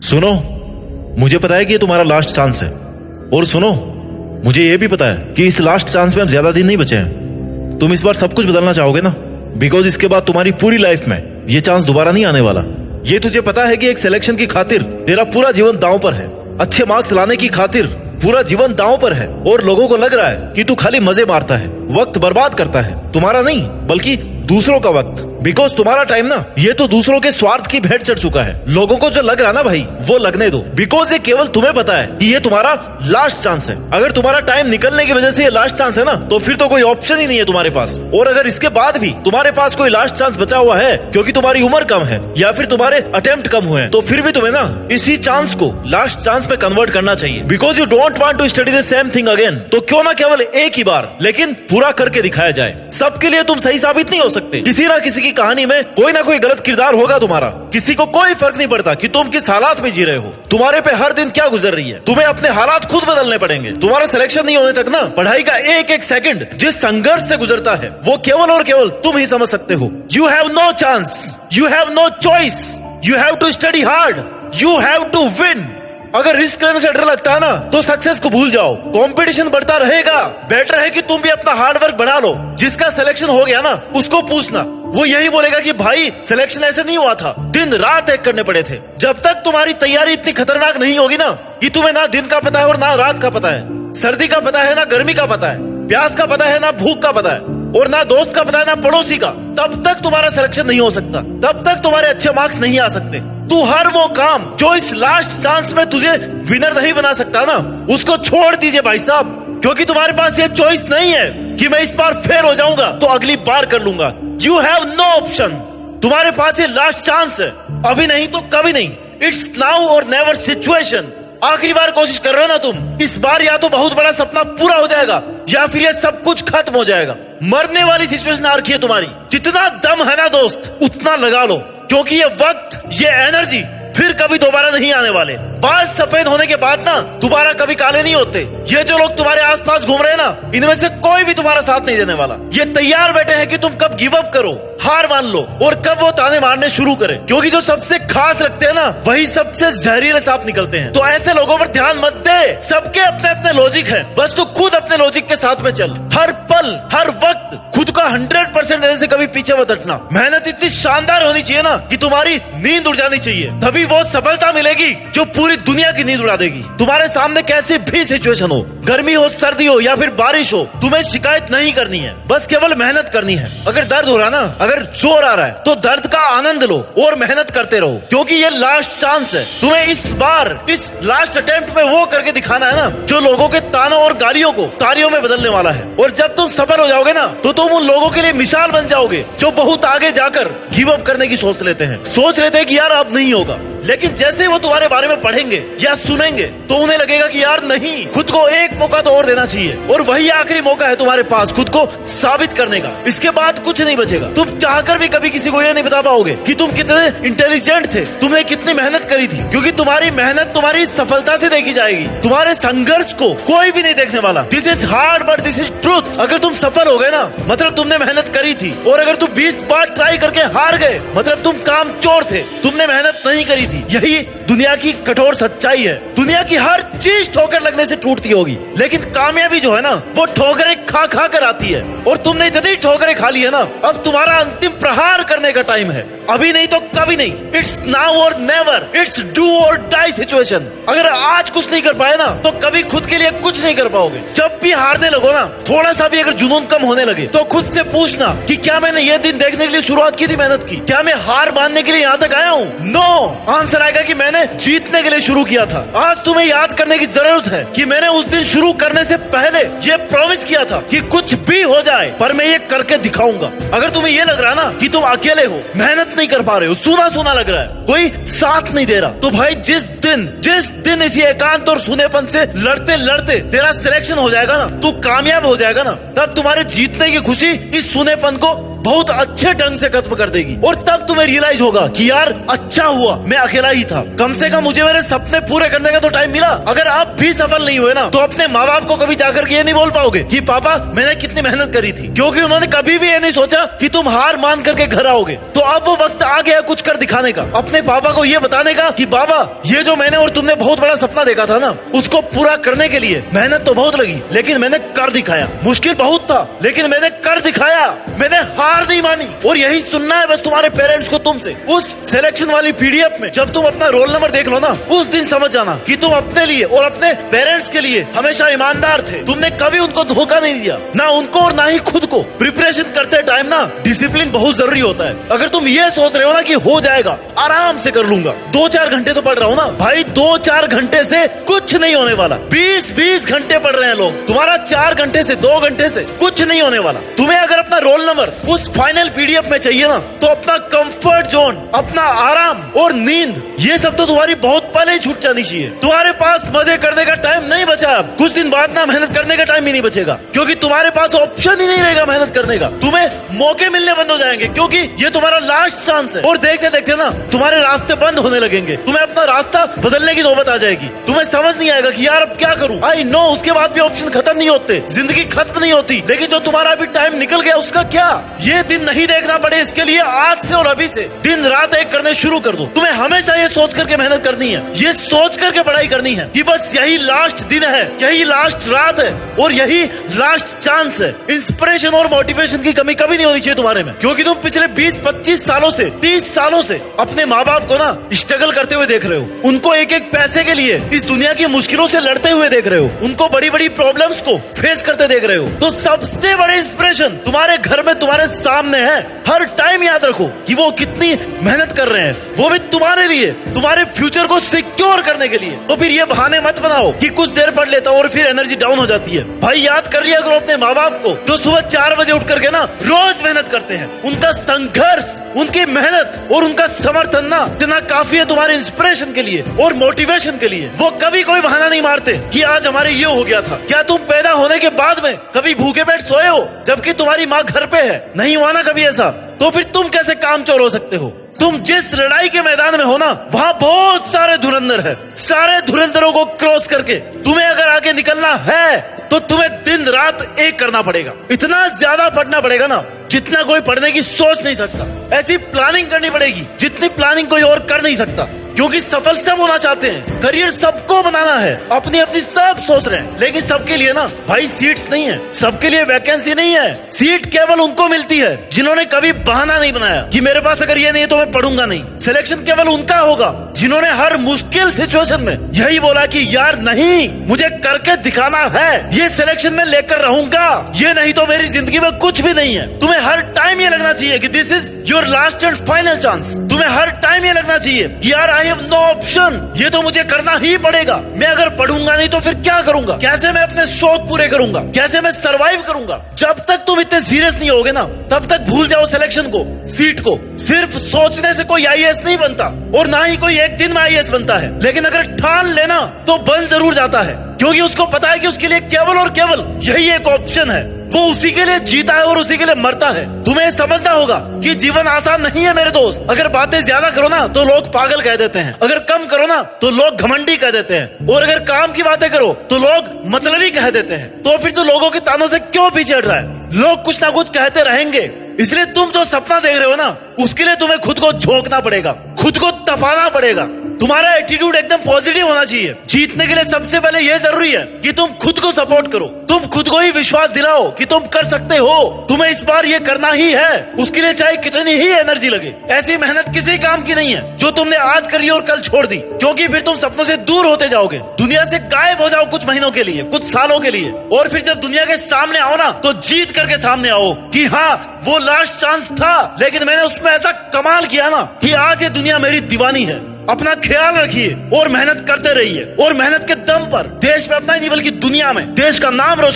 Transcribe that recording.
सुनो, मुझे पता है कि ये तुम्हारा लास्ट चांस है। और सुनो, मुझे ये भी पता है कि इस लास्ट चांस में अब ज्यादा दिन नहीं बचे हैं। तुम इस बार सब कुछ बदलना चाहोगे ना, बिकॉज इसके बाद तुम्हारी पूरी लाइफ में ये चांस दोबारा नहीं आने वाला। ये तुझे पता है कि एक सिलेक्शन की खातिर तेरा पूरा जीवन दांव पर है, अच्छे मार्क्स लाने की खातिर पूरा जीवन दांव पर है, और लोगों को लग रहा है कि तू खाली मजे मारता है, वक्त बर्बाद करता है। तुम्हारा नहीं बल्कि दूसरों का वक्त, बिकॉज तुम्हारा टाइम ना ये तो दूसरों के स्वार्थ की भेंट चढ़ चुका है। लोगों को जो लग रहा है ना भाई, वो लगने दो, बिकॉज ये केवल तुम्हें पता है कि ये तुम्हारा लास्ट चांस है। अगर तुम्हारा टाइम निकलने की वजह से ये लास्ट चांस है ना, तो फिर तो कोई ऑप्शन ही नहीं है तुम्हारे पास। और अगर इसके बाद भी तुम्हारे पास कोई लास्ट चांस बचा हुआ है क्योंकि तुम्हारी उम्र कम है या फिर तुम्हारे अटेम्प्ट कम हुए हैं, तो फिर भी तुम्हें ना इसी चांस को लास्ट चांस में कन्वर्ट करना चाहिए, because you don't want to study the same thing again. तो क्यों ना केवल एक ही बार लेकिन पूरा करके दिखाया जाए। सबके लिए तुम सही साबित नहीं हो सकते। किसी ना किसी की कहानी में कोई ना कोई गलत किरदार होगा तुम्हारा। किसी को कोई फर्क नहीं पड़ता कि तुम किस हालात में जी रहे हो, तुम्हारे पे हर दिन क्या गुजर रही है। तुम्हें अपने हालात खुद बदलने पड़ेंगे। तुम्हारा सिलेक्शन नहीं होने तक ना पढ़ाई का एक एक सेकंड जिस संघर्ष से गुजरता है वो केवल और केवल तुम ही समझ सकते हो। You have no chance, you have no choice, you have to study hard, you have to win. अगर रिस्क लेने से डर लगता है ना तो सक्सेस को भूल जाओ। कंपटीशन बढ़ता रहेगा, बेटर है कि तुम भी अपना हार्ड वर्क बढ़ा लो। जिसका सिलेक्शन हो गया ना उसको पूछना, वो यही बोलेगा कि भाई सिलेक्शन ऐसे नहीं हुआ था, दिन रात एक करने पड़े थे। जब तक तुम्हारी तैयारी इतनी खतरनाक नहीं होगी ना कि तुम्हें ना दिन का पता है और ना रात का पता है, सर्दी का पता है ना गर्मी का पता है, प्यास का पता है ना भूख का पता है, और ना दोस्त का पता है ना पड़ोसी का, तब तक तुम्हारा सिलेक्शन नहीं हो सकता, तब तक तुम्हारे अच्छे मार्क्स नहीं आ सकते। तू हर वो काम जो इस लास्ट चांस में तुझे विनर नहीं बना सकता ना, उसको छोड़ दीजिए भाई साहब, क्योंकि तुम्हारे पास ये चॉइस नहीं है कि मैं इस बार फेल हो जाऊंगा तो अगली बार कर लूंगा। You have no option. तुम्हारे पास ये लास्ट चांस है, अभी नहीं तो कभी नहीं। इट्स नाउ और नेवर सिचुएशन। आखिरी बार कोशिश कर रहे हो ना तुम, इस बार या तो बहुत बड़ा सपना पूरा हो जाएगा या फिर ये सब कुछ खत्म हो जाएगा। मरने वाली सिचुएशन आ रखी है तुम्हारी। जितना दम है ना दोस्त उतना लगा लो, क्योंकि ये वक्त, ये एनर्जी फिर कभी दोबारा नहीं आने वाले। बाल सफेद होने के बाद ना दोबारा कभी काले नहीं होते। ये जो लोग तुम्हारे आसपास घूम रहे हैं ना, इनमें से कोई भी तुम्हारा साथ नहीं देने वाला। ये तैयार बैठे हैं कि तुम कब गिव अप करो, हार मान लो, और कब वो ताने मारने शुरू करें, क्योंकि जो सबसे खास लगते हैं ना वही सबसे जहरीले सांप निकलते हैं। तो ऐसे लोगों पर ध्यान मत दे। सबके अपने अपने लॉजिक है, बस तू खुद अपने लॉजिक के साथ में चल। हर पल हर वक्त खुद का 100% देने से कभी पीछे मत हटना। मेहनत इतनी शानदार होनी चाहिए ना कि तुम्हारी नींद उड़ जानी चाहिए, तभी वो सफलता मिलेगी जो पूरी दुनिया की नींद उड़ा देगी। तुम्हारे सामने कैसी भी सिचुएशन हो, गर्मी हो, सर्दी हो या फिर बारिश हो, तुम्हें शिकायत नहीं करनी है, बस केवल मेहनत करनी है। अगर दर्द हो रहा ना, अगर जोर आ रहा है तो दर्द का आनंद लो और मेहनत करते रहो, क्योंकि ये लास्ट चांस है। तुम्हें इस बार इस लास्ट अटेम्प्ट में वो करके दिखाना है ना जो लोगों के तानों और गालियों को तालियों में बदलने वाला है। और जब तुम सफल हो जाओगे ना तो तुम उन लोगों के लिए मिसाल बन जाओगे जो बहुत आगे जाकर गिव अप करने की सोच लेते हैं, सोच लेते हैं कि यार अब नहीं होगा। लेकिन जैसे ही वो तुम्हारे बारे में पढ़ेंगे या सुनेंगे तो उन्हें लगेगा कि यार नहीं, खुद को एक मौका तो और देना चाहिए, और वही आखिरी मौका है तुम्हारे पास खुद को साबित करने का। इसके बाद कुछ नहीं बचेगा। तुम चाहकर भी कभी किसी को ये नहीं बता पाओगे कि तुम कितने इंटेलिजेंट थे, तुमने कितनी मेहनत करी थी, क्योंकि तुम्हारी मेहनत तुम्हारी सफलता से देखी जाएगी। तुम्हारे संघर्ष को कोई भी नहीं देखने वाला। This is hard but this is truth. अगर तुम सफल हो गए ना मतलब तुमने मेहनत करी थी, और अगर तुम 20 बार ट्राई करके हार गए मतलब तुम कामचोर थे, तुमने मेहनत नहीं करी थी। यही दुनिया की कठोर सच्चाई है। दुनिया की हर चीज ठोकर लगने से टूटती होगी, लेकिन कामयाबी जो है ना वो ठोकरें खा खा कर आती है। और तुमने इतनी ठोकरें खा ली है ना, अब तुम्हारा अंतिम प्रहार करने का टाइम है। अभी नहीं तो कभी नहीं। इट्स नाउ और नेवर। इट्स डू और डाई सिचुएशन। अगर आज कुछ नहीं कर पाए ना तो कभी खुद के लिए कुछ नहीं कर पाओगे। जब भी हारने लगो ना, थोड़ा सा भी अगर जुनून कम होने लगे तो खुद से पूछना कि क्या मैंने ये दिन देखने के लिए शुरुआत की थी मेहनत की? क्या मैं हार मानने के लिए यहाँ तक आया हूँ? नो। आंसर आएगा कि मैंने जीतने के लिए शुरू किया था। आज तुम्हें याद करने की जरूरत है कि मैंने उस दिन शुरू करने से पहले ये प्रॉमिस किया था कि कुछ भी हो जाए पर मैं ये करके दिखाऊंगा। अगर तुम्हें ये लग रहा है ना कि तुम अकेले हो, मेहनत नहीं कर पा रहे हो, सूना सूना लग रहा है, कोई साथ नहीं दे रहा, तो भाई जिस दिन इसी एकांत और सुनेपन से लड़ते लड़ते तेरा सिलेक्शन हो जाएगा ना, तू कामयाब हो जाएगा ना, तब तुम्हारे जीतने की खुशी इस सुनेपन को बहुत अच्छे ढंग से खत्म कर देगी। और तब तुम्हें रियलाइज होगा कि यार अच्छा हुआ मैं अकेला ही था, कम से कम मुझे मेरे सपने पूरे करने का तो टाइम मिला। अगर आप भी सफल नहीं हुए ना तो अपने माँ बाप को कभी जाकर के ये नहीं बोल पाओगे कि पापा मैंने कितनी मेहनत करी थी, क्योंकि उन्होंने कभी भी ये नहीं सोचा कि तुम हार मान करके घर आओगे। तो अब वो वक्त आ गया कुछ कर दिखाने का, अपने पापा को ये बताने का कि बाबा ये जो मैंने और तुमने बहुत बड़ा सपना देखा था ना, उसको पूरा करने के लिए मेहनत तो बहुत लगी, लेकिन मैंने कर दिखाया। मुश्किल बहुत था लेकिन मैंने कर दिखाया, मैंने हार नहीं मानी। और यही सुनना है बस तुम्हारे पेरेंट्स को तुमसे। उस सिलेक्शन वाली पीडीएफ में जब तुम अपना रोल नंबर देख लो ना, उस दिन समझ जाना कि तुम अपने लिए और अपने पेरेंट्स के लिए हमेशा ईमानदार थे। तुमने कभी उनको धोखा नहीं दिया, ना उनको और ना ही खुद को। प्रिपरेशन करते टाइम ना डिसिप्लिन बहुत जरूरी होता है। अगर तुम ये सोच रहे हो ना कि हो जाएगा, आराम से कर लूंगा, 2-4 घंटे तो पढ़ रहा हूँ ना भाई, 2-4 घंटे से कुछ नहीं होने वाला। 20-20 घंटे पढ़ रहे हैं लोग, तुम्हारा 4 घंटे से 2 घंटे से कुछ नहीं होने वाला। तुम्हें अगर अपना रोल नंबर उस फाइनल पीडीएफ में चाहिए ना, तो अपना कंफर्ट जोन, अपना आराम और नींद, ये सब तो तुम्हारी बहुत पहले ही छूट जानी चाहिए। तुम्हारे पास मजे करने का टाइम नहीं बचा। अब कुछ दिन बाद ना मेहनत करने का टाइम ही नहीं बचेगा, क्योंकि तुम्हारे पास ऑप्शन ही नहीं रहेगा मेहनत करने का। तुम्हें मौके मिलने बंद हो जाएंगे, क्योंकि ये तुम्हारा लास्ट चांस है। और देखते देखते ना तुम्हारे रास्ते बंद होने लगेंगे, तुम्हें अपना रास्ता बदलने की नौबत आ जाएगी। तुम्हें समझ नहीं आएगा कि यार अब क्या करूं। आई नो उसके बाद भी ऑप्शन खत्म नहीं होते, जिंदगी खत्म नहीं होती, लेकिन जो तुम्हारा अभी टाइम निकल गया उसका क्या। ये दिन नहीं देखना पड़े, इसके लिए आज से और अभी से दिन रात एक करने शुरू कर दो। तुम्हें हमेशा ये सोच करके मेहनत करनी है, ये सोच करके पढ़ाई करनी है कि बस यही लास्ट दिन है, यही लास्ट रात है और यही लास्ट चांस है। इंस्पिरेशन और मोटिवेशन की कमी कभी नहीं होनी चाहिए तुम्हारे में, क्योंकि तुम पिछले 20-25 सालों से 30 सालों से अपने माँ बाप को ना स्ट्रगल करते हुए देख रहे हो। उनको एक एक पैसे के लिए इस दुनिया की मुश्किलों से लड़ते हुए देख रहे हो, उनको बड़ी बड़ी प्रॉब्लम्स को फेस करते देख रहे हो। तो सबसे बड़े इंस्पिरेशन तुम्हारे घर में तुम्हारे सामने है। हर टाइम याद रखो कि वो कितनी मेहनत कर रहे हैं, वो भी तुम्हारे लिए, तुम्हारे फ्यूचर को सिक्योर करने के लिए। तो फिर ये बहाने मत बनाओ कि कुछ देर पढ़ लेता हूँ और फिर एनर्जी डाउन हो जाती है। भाई याद कर लिया करो अपने माँ बाप को, जो सुबह 4 बजे उठ करके ना रोज मेहनत करते हैं। उनका संघर्ष, उनकी मेहनत और उनका समर्थन ना इतना काफी है तुम्हारे इंस्पिरेशन के लिए और मोटिवेशन के लिए। वो कभी कोई बहाना नहीं मारते कि आज हमारे ये हो गया था। क्या तुम पैदा होने के बाद में कभी भूखे पेट सोए हो जबकि तुम्हारी माँ घर पे है? नहीं हुआ ना कभी ऐसा। तो फिर तुम कैसे कामचोर हो सकते हो? तुम जिस लड़ाई के मैदान में हो ना, वहाँ बहुत सारे धुरंधर है। सारे धुरंधरों को क्रॉस करके तुम्हें अगर आगे निकलना है तो तुम्हें दिन रात एक करना पड़ेगा। इतना ज्यादा पढ़ना पड़ेगा ना जितना कोई पढ़ने की सोच नहीं सकता। ऐसी प्लानिंग करनी पड़ेगी जितनी प्लानिंग कोई और कर नहीं सकता, क्योंकि सफल सब होना चाहते हैं, करियर सबको बनाना है, अपनी अपनी सब सोच रहे हैं, लेकिन सबके लिए ना भाई सीट्स नहीं है, सबके लिए वैकेंसी नहीं है। सीट केवल उनको मिलती है जिन्होंने कभी बहाना नहीं बनाया कि मेरे पास अगर ये नहीं है तो मैं पढ़ूंगा नहीं। सिलेक्शन केवल उनका होगा जिन्होंने हर मुश्किल सिचुएशन में यही बोला कि यार नहीं, मुझे करके दिखाना है, ये सिलेक्शन में लेकर रहूंगा, ये नहीं तो मेरी जिंदगी में कुछ भी नहीं है। तुम्हें हर टाइम ये लगना चाहिए कि this is your last and final chance. तुम्हें हर टाइम ये लगना चाहिए कि यार आई हैव नो ऑप्शन, ये तो मुझे करना ही पड़ेगा। मैं अगर पढ़ूंगा नहीं तो फिर क्या करूंगा? कैसे मैं अपने शौक पूरे करूंगा? कैसे मैं सरवाइव करूंगा? जब तक तुम इतने सीरियस नहीं होगे ना, तब तक भूल जाओ सिलेक्शन को, सीट को। सिर्फ सोचने से कोई आईएएस नहीं बनता और ना ही कोई एक दिन में आईएएस बनता है, लेकिन अगर ठान लेना तो बन जरूर जाता है, क्योंकि उसको पता है कि उसके लिए केवल और केवल यही एक ऑप्शन है। वो उसी के लिए जीता है और उसी के लिए मरता है। तुम्हें समझना होगा कि जीवन आसान नहीं है मेरे दोस्त। अगर बातें ज्यादा करो ना तो लोग पागल कह देते हैं, अगर कम करो ना तो लोग घमंडी कह देते हैं, और अगर काम की बातें करो तो लोग मतलबी कह देते हैं। तो फिर तो लोगों के तानों से क्यों पीछे हट रहा है? लोग कुछ ना कुछ कहते रहेंगे। इसलिए तुम जो सपना देख रहे हो ना, उसके लिए तुम्हें खुद को झोंकना पड़ेगा, खुद को तपाना पड़ेगा। तुम्हारा एटीट्यूड एकदम पॉजिटिव होना चाहिए। जीतने के लिए सबसे पहले यह जरूरी है कि तुम खुद को सपोर्ट करो, तुम खुद को ही विश्वास दिलाओ कि तुम कर सकते हो। तुम्हें इस बार ये करना ही है, उसके लिए चाहे कितनी ही एनर्जी लगे। ऐसी मेहनत किसी काम की नहीं है जो तुमने आज करी और कल छोड़ दी, क्योंकि फिर तुम सपनों से दूर होते जाओगे, दुनिया से गायब हो जाओ कुछ महीनों के लिए, कुछ सालों के लिए, और फिर जब दुनिया के सामने आओ ना तो जीत करके सामने आओ कि हाँ वो लास्ट चांस था, लेकिन मैंने उसमें ऐसा कमाल किया ना कि आज ये दुनिया मेरी दीवानी है। अपना ख्याल रखिए और मेहनत करते रहिए, और मेहनत के दम पर देश में अपना ही नहीं बल्कि दुनिया में देश का नाम रोशन